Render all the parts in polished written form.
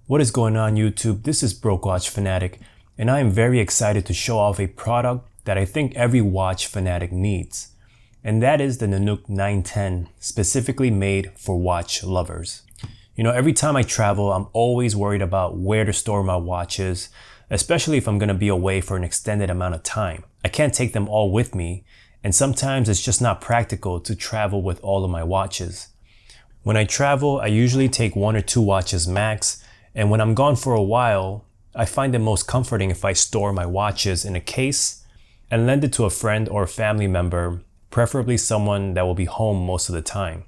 What is going on YouTube? This is Broke Watch Fanatic, and I am very excited to show off a product that I think every watch fanatic needs. And that is the NANUK 910, specifically made for watch lovers. You know, every time I travel, I'm always worried about where to store my watches, especially if I'm going to be away for an extended amount of time. I can't take them all with me, and sometimes it's just not practical to travel with all of my watches. When I travel, I usually take 1 or 2 watches max, and when I'm gone for a while, I find it most comforting if I store my watches in a case and lend it to a friend or family member, preferably someone that will be home most of the time.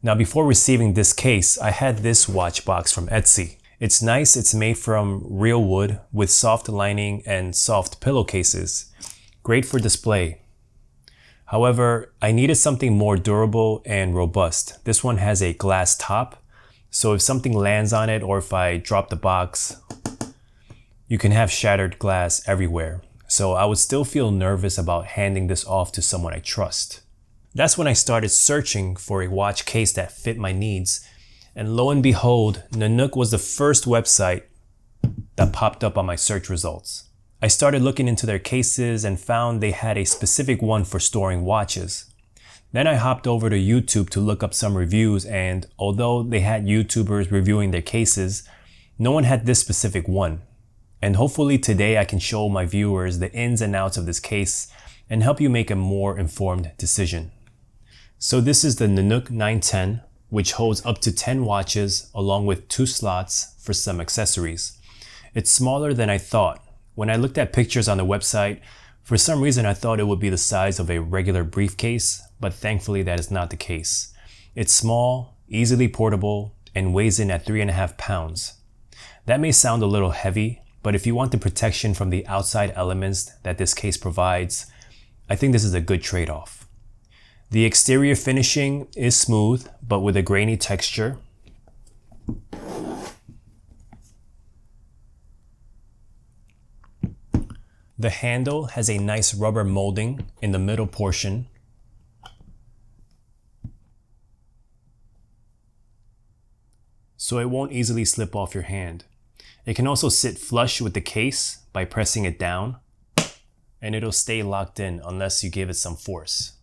Now, before receiving this case, I had this watch box from Etsy. It's nice, it's made from real wood with soft lining and soft pillowcases. Great for display. However, I needed something more durable and robust. This one has a glass top, so if something lands on it or if I drop the box, you can have shattered glass everywhere. So I would still feel nervous about handing this off to someone I trust. That's when I started searching for a watch case that fit my needs. And lo and behold, NANUK was the first website that popped up on my search results. I started looking into their cases and found they had a specific one for storing watches. Then I hopped over to YouTube to look up some reviews, and although they had YouTubers reviewing their cases, no one had this specific one. And hopefully today I can show my viewers the ins and outs of this case and help you make a more informed decision. So this is the NANUK 910, which holds up to 10 watches along with 2 slots for some accessories. It's smaller than I thought. When I looked at pictures on the website, for some reason I thought it would be the size of a regular briefcase, but thankfully that is not the case. It's small, easily portable, and weighs in at 3.5 pounds. That may sound a little heavy, but if you want the protection from the outside elements that this case provides, I think this is a good trade-off. The exterior finishing is smooth, but with a grainy texture. The handle has a nice rubber molding in the middle portion. So it won't easily slip off your hand. It can also sit flush with the case by pressing it down, and it'll stay locked in unless you give it some force.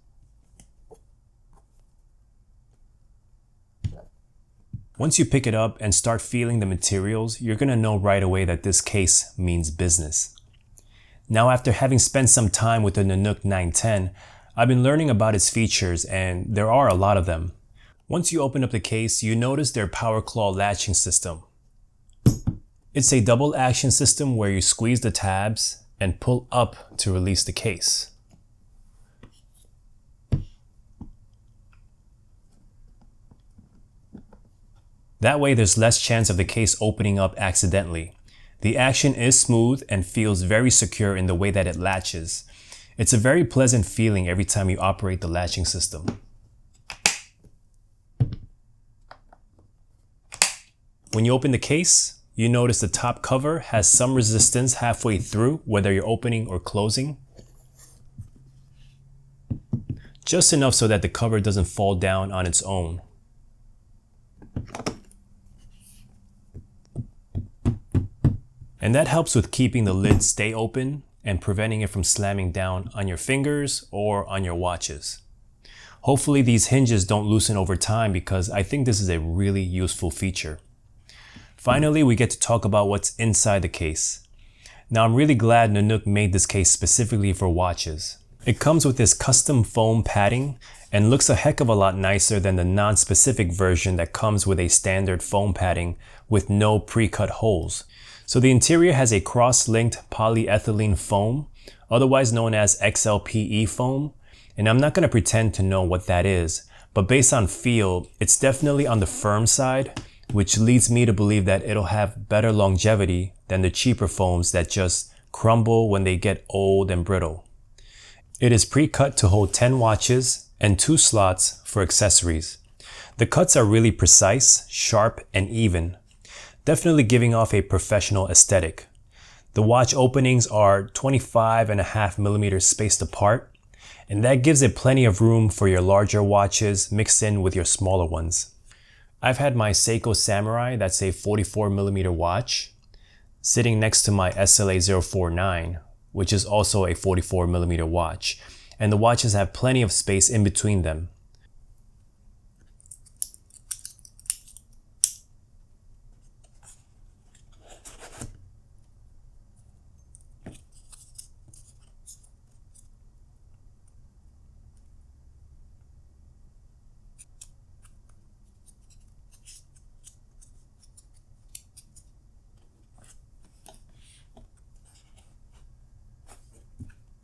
Once you pick it up and start feeling the materials, you're gonna know right away that this case means business. Now, after having spent some time with the NANUK 910, I've been learning about its features, and there are a lot of them. Once you open up the case, you notice their power claw latching system. It's a double action system where you squeeze the tabs and pull up to release the case. That way there's less chance of the case opening up accidentally. The action is smooth and feels very secure in the way that it latches. It's a very pleasant feeling every time you operate the latching system. When you open the case, you notice the top cover has some resistance halfway through, whether you're opening or closing. Just enough so that the cover doesn't fall down on its own. And that helps with keeping the lid stay open and preventing it from slamming down on your fingers or on your watches. Hopefully these hinges don't loosen over time because I think this is a really useful feature. Finally, we get to talk about what's inside the case. Now, I'm really glad NANUK made this case specifically for watches. It comes with this custom foam padding and looks a heck of a lot nicer than the non-specific version that comes with a standard foam padding with no pre-cut holes. So the interior has a cross-linked polyethylene foam, otherwise known as XLPE foam, and I'm not going to pretend to know what that is, but based on feel, it's definitely on the firm side, which leads me to believe that it'll have better longevity than the cheaper foams that just crumble when they get old and brittle. It is pre-cut to hold 10 watches and 2 slots for accessories. The cuts are really precise, sharp, and even, definitely giving off a professional aesthetic. The watch openings are 25.5 millimeters spaced apart, and that gives it plenty of room for your larger watches mixed in with your smaller ones. I've had my Seiko Samurai, that's a 44mm watch, sitting next to my SLA 049, which is also a 44mm watch, and the watches have plenty of space in between them.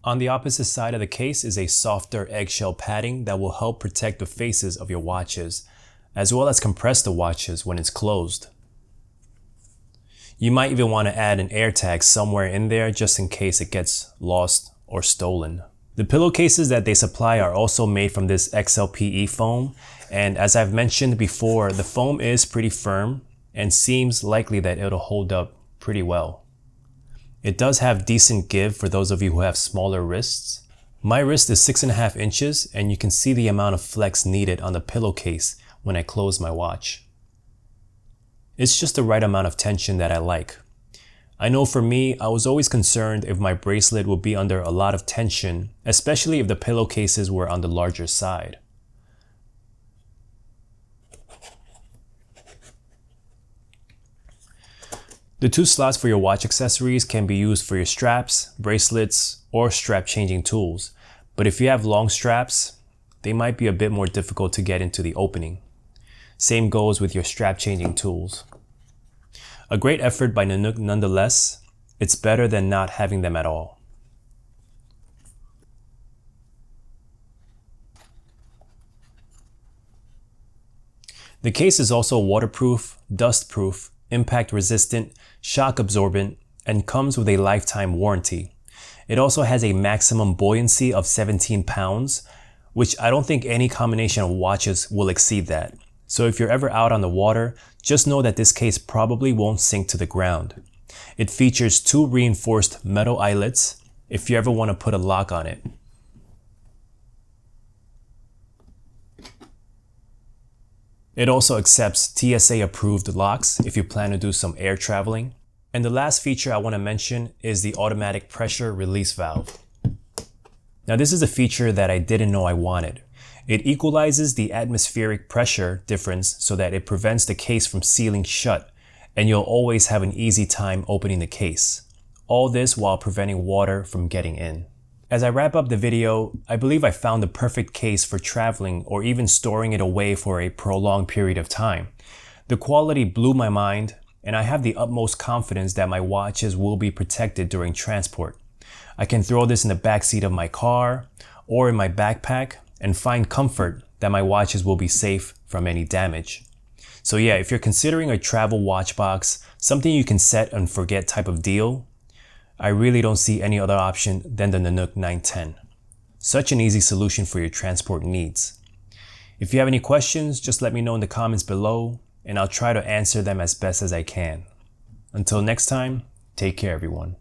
On the opposite side of the case is a softer eggshell padding that will help protect the faces of your watches, as well as compress the watches when it's closed. You might even want to add an AirTag somewhere in there just in case it gets lost or stolen. The pillowcases that they supply are also made from this XLPE foam, and as I've mentioned before, the foam is pretty firm and seems likely that it'll hold up pretty well. It does have decent give for those of you who have smaller wrists. My wrist is 6.5 inches, and you can see the amount of flex needed on the pillowcase when I close my watch. It's just the right amount of tension that I like. I know for me, I was always concerned if my bracelet would be under a lot of tension, especially if the pillowcases were on the larger side. The two slots for your watch accessories can be used for your straps, bracelets, or strap changing tools. But if you have long straps, they might be a bit more difficult to get into the opening. Same goes with your strap changing tools. A great effort by NANUK nonetheless. It's better than not having them at all. The case is also waterproof, dustproof, impact resistant, shock absorbent, and comes with a lifetime warranty. It also has a maximum buoyancy of 17 pounds, which I don't think any combination of watches will exceed that. So if you're ever out on the water, just know that this case probably won't sink to the ground. It features 2 reinforced metal eyelets if you ever want to put a lock on it. It also accepts TSA approved locks if you plan to do some air traveling. And the last feature I want to mention is the automatic pressure release valve. Now this is a feature that I didn't know I wanted. It equalizes the atmospheric pressure difference so that it prevents the case from sealing shut, and you'll always have an easy time opening the case. All this while preventing water from getting in. As I wrap up the video, I believe I found the perfect case for traveling or even storing it away for a prolonged period of time. The quality blew my mind, and I have the utmost confidence that my watches will be protected during transport. I can throw this in the backseat of my car or in my backpack and find comfort that my watches will be safe from any damage. So yeah, if you're considering a travel watch box, something you can set and forget type of deal, I really don't see any other option than the NANUK 910. Such an easy solution for your transport needs. If you have any questions, just let me know in the comments below, and I'll try to answer them as best as I can. Until next time, take care everyone.